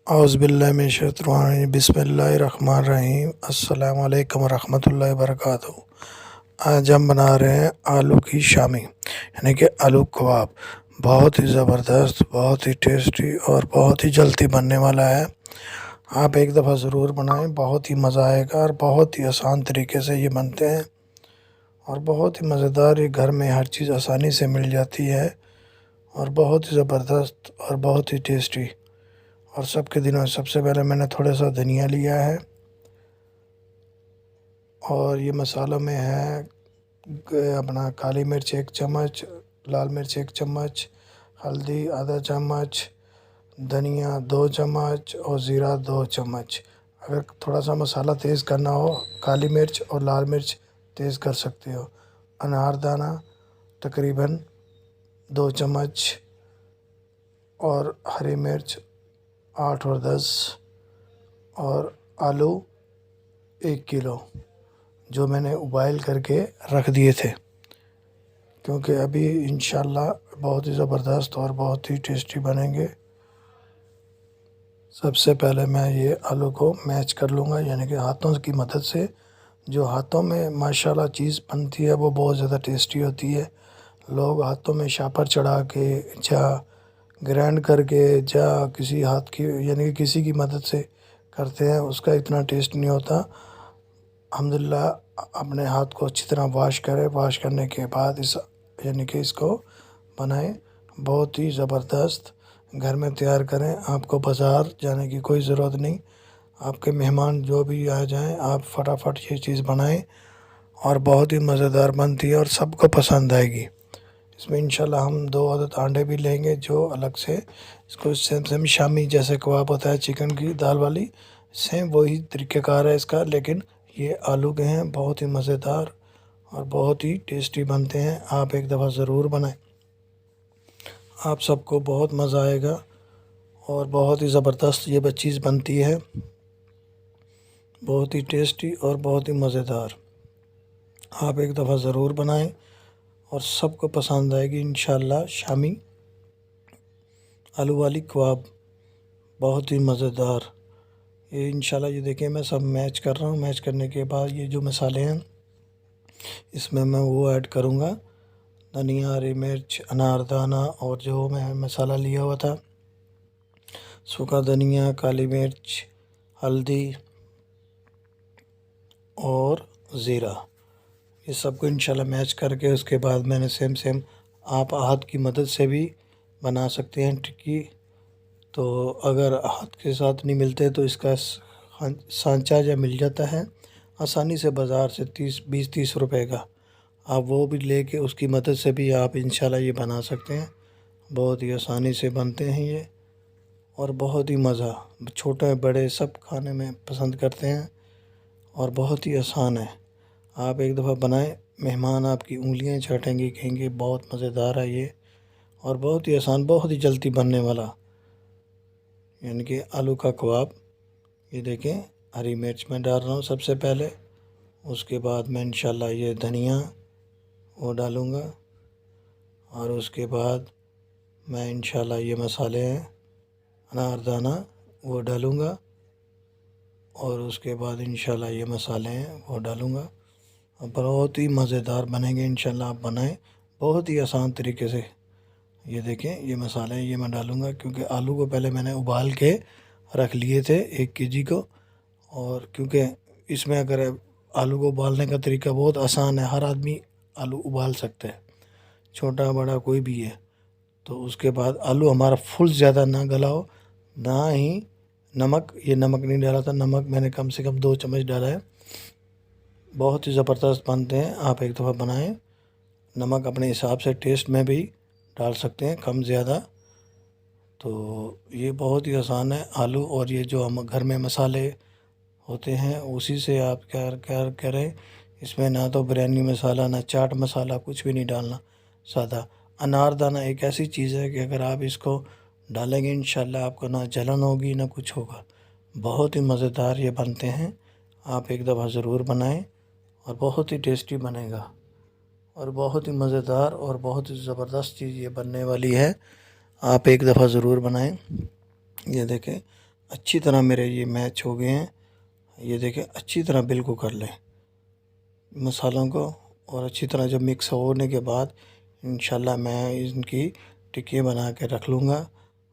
औज़ुबिल्लाहि बिस्मिल्लाहिर्रहमानिर्रहीम अस्सलामु अलैकुम वरहमतुल्लाहि वबरकातुहू। आज हम बना रहे हैं आलू की शामी यानी कि आलू कबाब। बहुत ही ज़बरदस्त, बहुत ही टेस्टी और बहुत ही जल्दी बनने वाला है। आप एक दफ़ा ज़रूर बनाएं, बहुत ही मज़ा आएगा और बहुत ही आसान तरीके से ये बनते हैं और बहुत ही मज़ेदार। ये घर में हर चीज़ आसानी से मिल जाती है और बहुत ही ज़बरदस्त और बहुत ही टेस्टी। और सबके दिनों सबसे पहले मैंने थोड़ा सा धनिया लिया है और ये मसालों में है अपना काली मिर्च 1 चम्मच, लाल मिर्च 1 चम्मच, हल्दी आधा चम्मच, धनिया 2 चम्मच और ज़ीरा 2 चम्मच। अगर थोड़ा सा मसाला तेज़ करना हो, काली मिर्च और लाल मिर्च तेज़ कर सकते हो। अनारदाना तकरीबन 2 चम्मच और हरी मिर्च 8 और 10 और आलू 1 किलो जो मैंने उबाइल करके रख दिए थे, क्योंकि अभी इंशाल्लाह बहुत ही ज़बरदस्त और बहुत ही टेस्टी बनेंगे। सबसे पहले मैं ये आलू को मैश कर लूँगा, यानी कि हाथों की मदद से। जो हाथों में माशाल्लाह चीज़ बनती है वो बहुत ज़्यादा टेस्टी होती है। लोग हाथों में शापर चढ़ा के या ग्राइंड करके या किसी हाथ की यानी कि किसी की मदद से करते हैं, उसका इतना टेस्ट नहीं होता। अल्हम्दुलिल्लाह अपने हाथ को अच्छी तरह वॉश करें, वॉश करने के बाद इस यानी कि इसको बनाएं। बहुत ही ज़बरदस्त घर में तैयार करें, आपको बाज़ार जाने की कोई ज़रूरत नहीं। आपके मेहमान जो भी आ जाएं, आप फटाफट ये चीज़ बनाएं और बहुत ही मज़ेदार बनती है और सबको पसंद आएगी। इसमें इंशाल्लाह हम 2 अदद अंडे भी लेंगे जो अलग से। इसको सेम सेम शामी जैसे कबाब होता है चिकन की दाल वाली, सेम वही तरीक़ेकार है इसका, लेकिन ये आलू के हैं। बहुत ही मज़ेदार और बहुत ही टेस्टी बनते हैं। आप एक दफ़ा ज़रूर बनाएं, आप सबको बहुत मज़ा आएगा और बहुत ही ज़बरदस्त ये चीज़ बनती है, बहुत ही टेस्टी और बहुत ही मज़ेदार। आप एक दफ़ा ज़रूर बनाएं और सबको पसंद आएगी इंशाल्लाह। शामी आलू वाली कबाब बहुत ही मज़ेदार। ये इंशाल्लाह ये देखिए मैं सब मैच कर रहा हूँ। मैच करने के बाद ये जो मसाले हैं इसमें मैं वो ऐड करूँगा, धनिया, हरी मिर्च, अनारदाना और जो मैं मसाला लिया हुआ था, सूखा धनिया, काली मिर्च, हल्दी और ज़ीरा। ये सबको इंशाल्लाह मैच करके उसके बाद मैंने सेम सेम आप हाथ की मदद से भी बना सकते हैं टिक्की। तो अगर हाथ के साथ नहीं मिलते तो इसका सांचा जो मिल जाता है आसानी से बाज़ार से 20-30 रुपए का, आप वो भी लेके उसकी मदद से भी आप इंशाल्लाह ये बना सकते हैं। बहुत ही आसानी से बनते हैं ये और बहुत ही मज़ा, छोटे बड़े सब खाने में पसंद करते हैं और बहुत ही आसान है। आप एक दफ़ा बनाएं, मेहमान आपकी उंगलियां चाटेंगे, कहेंगे बहुत मज़ेदार है ये और बहुत ही आसान, बहुत ही जल्दी बनने वाला यानी कि आलू का कबाब। ये देखें, हरी मिर्च मैं डाल रहा हूँ सबसे पहले, उसके बाद मैं इंशाल्लाह ये धनिया वो डालूँगा और उसके बाद मैं इंशाल्लाह ये मसाले हैं अनारदाना वो डालूँगा और उसके बाद इंशाल्लाह ये मसाले हैं वो डालूँगा। बहुत ही मज़ेदार बनेंगे इंशाल्लाह। आप बनाएं बहुत ही आसान तरीके से। ये देखें ये मसाले ये मैं डालूँगा, क्योंकि आलू को पहले मैंने उबाल के रख लिए थे 1 केजी को, और क्योंकि इसमें अगर आलू को उबालने का तरीका बहुत आसान है, हर आदमी आलू उबाल सकता है, छोटा बड़ा कोई भी है। तो उसके बाद आलू हमारा फुल ज़्यादा ना गला हो, ना ही नमक, ये नमक नहीं डाला था, नमक मैंने कम से कम 2 चम्मच डाला है। बहुत ही ज़बरदस्त बनते हैं, आप एक दफ़ा बनाएं। नमक अपने हिसाब से टेस्ट में भी डाल सकते हैं, कम ज़्यादा। तो ये बहुत ही आसान है आलू, और ये जो हम घर में मसाले होते हैं उसी से आप क्या क्या करें। इसमें ना तो बिरयानी मसाला ना चाट मसाला, कुछ भी नहीं डालना, सादा। अनारदाना एक ऐसी चीज़ है कि अगर आप इसको डालेंगे इंशाल्लाह आपको ना जलन होगी ना कुछ होगा। बहुत ही मज़ेदार ये बनते हैं, आप एक दफ़ा ज़रूर बनाएं और बहुत ही टेस्टी बनेगा और बहुत ही मज़ेदार और बहुत ही ज़बरदस्त चीज़ ये बनने वाली है। आप एक दफ़ा ज़रूर बनाएं। ये देखें अच्छी तरह मेरे ये मैच हो गए हैं। ये देखें, अच्छी तरह बिल्कुल कर लें मसालों को, और अच्छी तरह जब मिक्स होने के बाद इंशाल्लाह मैं इनकी टिक्की बना के रख लूँगा।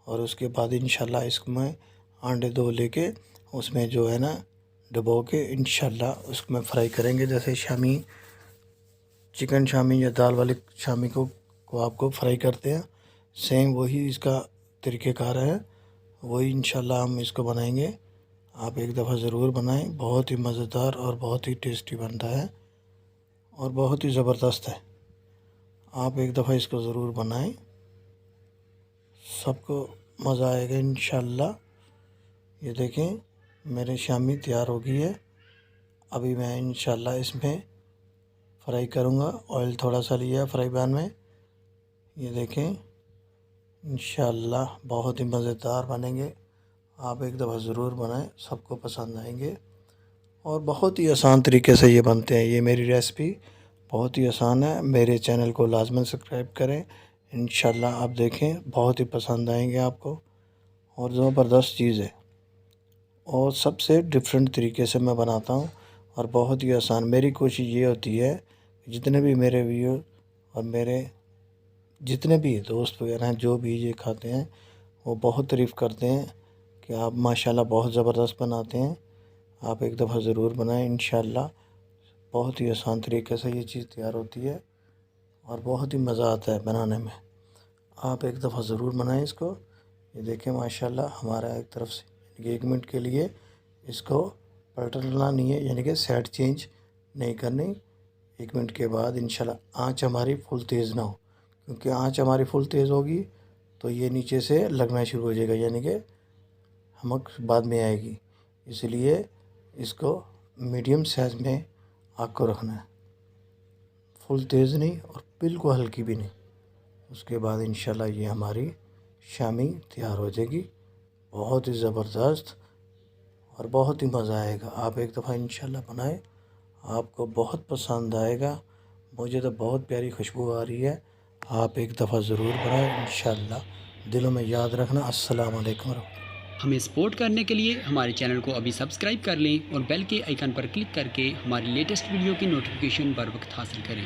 और उसके बाद इंशाल्लाह इसको मैं अंडे 2 लेके उसमें जो है ना डुबो के इंशाल्लाह उसको मैं फ्राई करेंगे, जैसे शामी चिकन शामी या दाल वाले शामी को आपको फ्राई करते हैं, सेम वही इसका तरीक़ेकार है, वही इंशाल्लाह हम इसको बनाएंगे। आप एक दफ़ा ज़रूर बनाएं, बहुत ही मज़ेदार और बहुत ही टेस्टी बनता है और बहुत ही ज़बरदस्त है। आप एक दफ़ा इसको ज़रूर बनाएं, सबको मज़ा आएगा इंशाल्लाह। ये देखें मेरे शामी तैयार हो गई है। अभी मैं इंशाल्लाह इसमें फ्राई करूँगा, ऑयल थोड़ा सा लिया फ्राई पैन में। ये देखें इंशाल्लाह बहुत ही मज़ेदार बनेंगे। आप एक दफ़ा ज़रूर बनाएं, सबको पसंद आएंगे और बहुत ही आसान तरीके से ये बनते हैं। ये मेरी रेसिपी बहुत ही आसान है। मेरे चैनल को लाजमन सब्सक्राइब करें, इंशाल्लाह आप देखें बहुत ही पसंद आएंगे आपको और ज़बरदस्त चीज़ है और सबसे डिफरेंट तरीके से मैं बनाता हूँ और बहुत ही आसान। मेरी कोशिश ये होती है जितने भी मेरे व्यूअर और मेरे जितने भी दोस्त वगैरह हैं जो भी ये खाते हैं वो बहुत तारीफ़ करते हैं कि आप माशाल्लाह बहुत ज़बरदस्त बनाते हैं। आप एक दफ़ा ज़रूर बनाएं, इंशाल्लाह बहुत ही आसान तरीके से ये चीज़ तैयार होती है और बहुत ही मज़ा आता है बनाने में। आप एक दफ़ा ज़रूर बनाएं इसको। ये देखें माशाल्लाह हमारा एक तरफ से 1 मिनट के लिए इसको पलटना नहीं है, यानी कि साइड चेंज नहीं करनी। 1 मिनट के बाद इंशाल्लाह आँच हमारी फुल तेज़ ना हो, क्योंकि आँच हमारी फुल तेज़ होगी तो ये नीचे से लगना शुरू हो जाएगा, यानी कि हमक बाद में आएगी। इसलिए इसको मीडियम साइज़ में आग को रखना है, फुल तेज़ नहीं और बिल्कुल हल्की भी नहीं। उसके बाद इंशाल्लाह ये हमारी शामी तैयार हो जाएगी, बहुत ही ज़बरदस्त और बहुत ही मज़ा आएगा। आप एक दफ़ा इंशाल्लाह बनाएं, आपको बहुत पसंद आएगा। मुझे तो बहुत प्यारी खुशबू आ रही है। आप एक दफ़ा ज़रूर बनाएं इंशाल्लाह। दिलों में याद रखना। अस्सलाम वालेकुम। हमें सपोर्ट करने के लिए हमारे चैनल को अभी सब्सक्राइब कर लें और बेल के आइकन पर क्लिक करके हमारी लेटेस्ट वीडियो की नोटिफिकेशन बर वक्त हासिल करें।